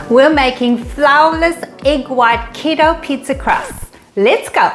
We're making flourless egg white keto pizza crusts. Let's go!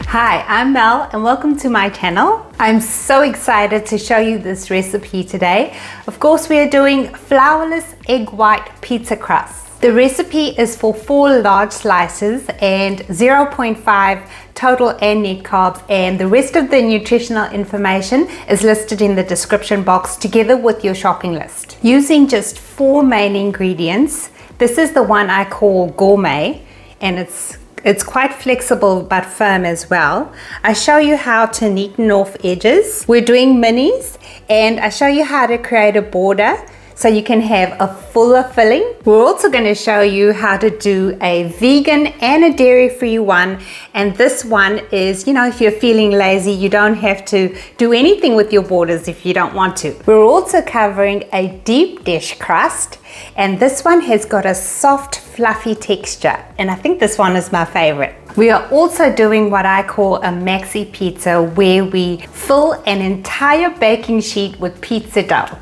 Hi, I'm Mel and welcome to my channel. I'm so excited to show you this recipe today. Of course, we are doing flourless egg white pizza crusts. The recipe is for 4 large slices and 0.5 total and net carbs, and the rest of the nutritional information is listed in the description box together with your shopping list. Using just 4 main ingredients, this is the one I call Gourmet, and it's quite flexible but firm as well. I show you how to neaten off edges. We're doing minis, and I show you how to create a border so you can have a fuller filling. We're also going to show you how to do a vegan and a dairy-free one. And this one is, if you're feeling lazy, you don't have to do anything with your borders if you don't want to. We're also covering a deep dish crust, and this one has got a soft, fluffy texture. And I think this one is my favorite. We are also doing what I call a maxi pizza, where we fill an entire baking sheet with pizza dough.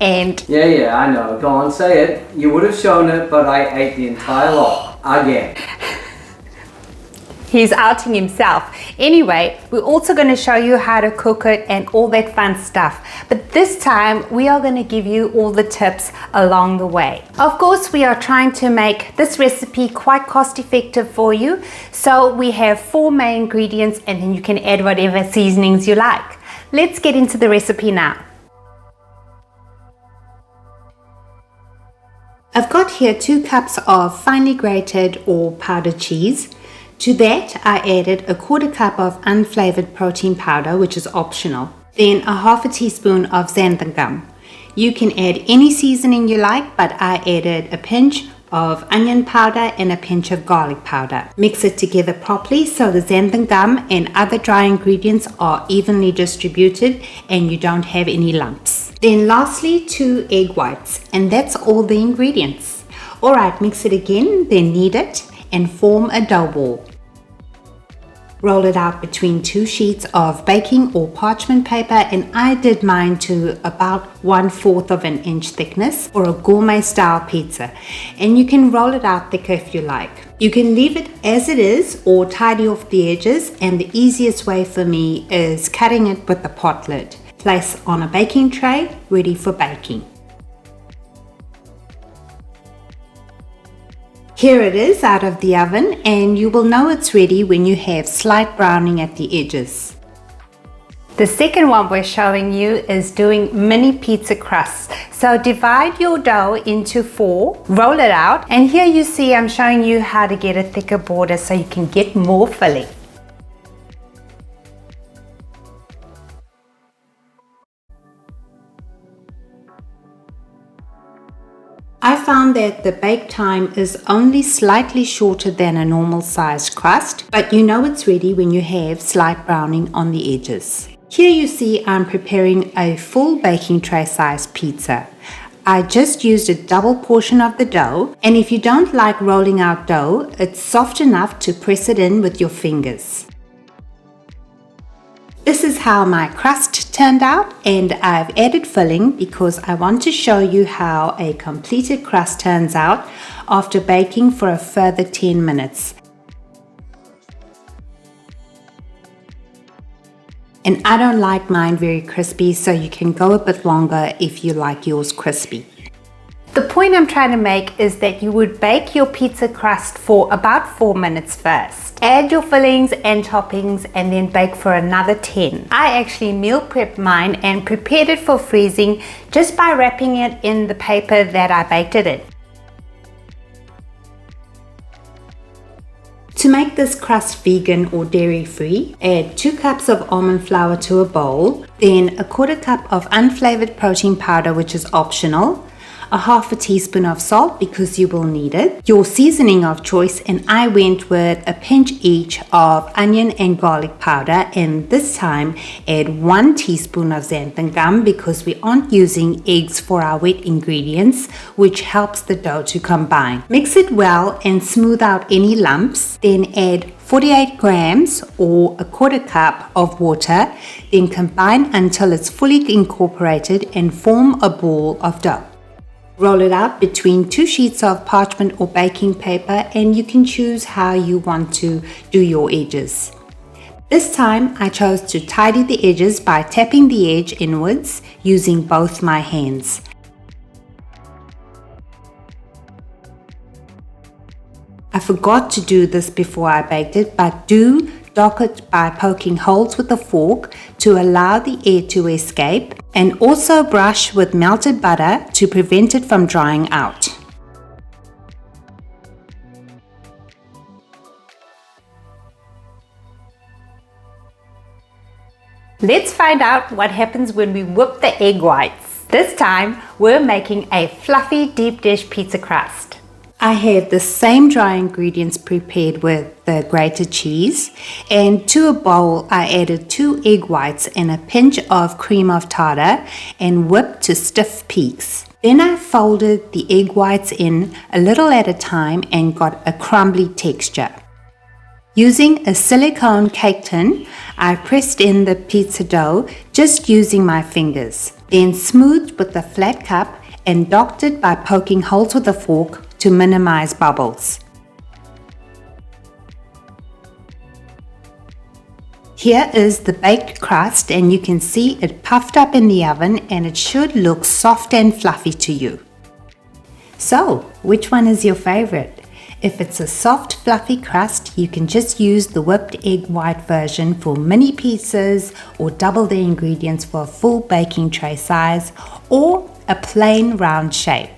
And yeah, I know. Go on, say it. You would have shown it, but I ate the entire lot again. He's outing himself. Anyway, we're also going to show you how to cook it and all that fun stuff. But this time, we are going to give you all the tips along the way. Of course, we are trying to make this recipe quite cost effective for you. So we have 4 main ingredients, and then you can add whatever seasonings you like. Let's get into the recipe now. I've got here 2 cups of finely grated or powdered cheese. To that, I added a 1/4 cup of unflavored protein powder, which is optional. Then a 1/2 teaspoon of xanthan gum. You can add any seasoning you like, but I added a pinch of onion powder and a pinch of garlic powder. Mix it together properly so the xanthan gum and other dry ingredients are evenly distributed and you don't have any lumps. Then lastly, 2 egg whites, and that's all the ingredients. Alright, mix it again, then knead it and form a dough ball. Roll it out between 2 sheets of baking or parchment paper, and I did mine to about 1/4 of an inch thickness for a gourmet style pizza. And you can roll it out thicker if you like. You can leave it as it is or tidy off the edges, and the easiest way for me is cutting it with the pot lid. Place on a baking tray, ready for baking. Here it is out of the oven, and you will know it's ready when you have slight browning at the edges. The second one we're showing you is doing mini pizza crusts. So divide your dough into 4, roll it out, and here you see I'm showing you how to get a thicker border so you can get more filling. I found that the bake time is only slightly shorter than a normal sized crust, but you know it's ready when you have slight browning on the edges. Here you see I'm preparing a full baking tray sized pizza. I just used a double portion of the dough, and if you don't like rolling out dough, it's soft enough to press it in with your fingers. This is how my crust turned out, and I've added filling because I want to show you how a completed crust turns out after baking for a further 10 minutes. And I don't like mine very crispy, so you can go a bit longer if you like yours crispy. The point I'm trying to make is that you would bake your pizza crust for about 4 minutes first. Add your fillings and toppings and then bake for another 10. I actually meal prepped mine and prepared it for freezing just by wrapping it in the paper that I baked it in. To make this crust vegan or dairy-free, add 2 cups of almond flour to a bowl, then a 1/4 cup of unflavored protein powder, which is optional, a half a teaspoon of salt because you will need it, your seasoning of choice, and I went with a pinch each of onion and garlic powder, and this time add 1 teaspoon of xanthan gum because we aren't using eggs for our wet ingredients, which helps the dough to combine. Mix it well and smooth out any lumps, then add 48 grams or a quarter cup of water, then combine until it's fully incorporated and form a ball of dough. Roll it out between 2 sheets of parchment or baking paper, and you can choose how you want to do your edges. This time I chose to tidy the edges by tapping the edge inwards using both my hands. I forgot to do this before I baked it, but do dock it by poking holes with a fork to allow the air to escape, and also brush with melted butter to prevent it from drying out. Let's find out what happens when we whip the egg whites. This time we're making a fluffy deep dish pizza crust. I have the same dry ingredients prepared with the grated cheese, and to a bowl I added 2 egg whites and a pinch of cream of tartar and whipped to stiff peaks. Then I folded the egg whites in a little at a time and got a crumbly texture. Using a silicone cake tin, I pressed in the pizza dough just using my fingers, then smoothed with a flat cup and docked it by poking holes with a fork to minimize bubbles. Here is the baked crust, and you can see it puffed up in the oven, and it should look soft and fluffy to you. So, which one is your favorite? If it's a soft fluffy crust, you can just use the whipped egg white version for mini pizzas, or double the ingredients for a full baking tray size, or a plain round shape.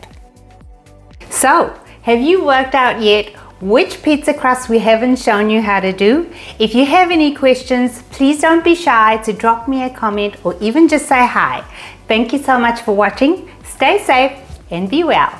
So, have you worked out yet which pizza crust we haven't shown you how to do? If you have any questions, please don't be shy to drop me a comment or even just say hi. Thank you so much for watching. Stay safe and be well.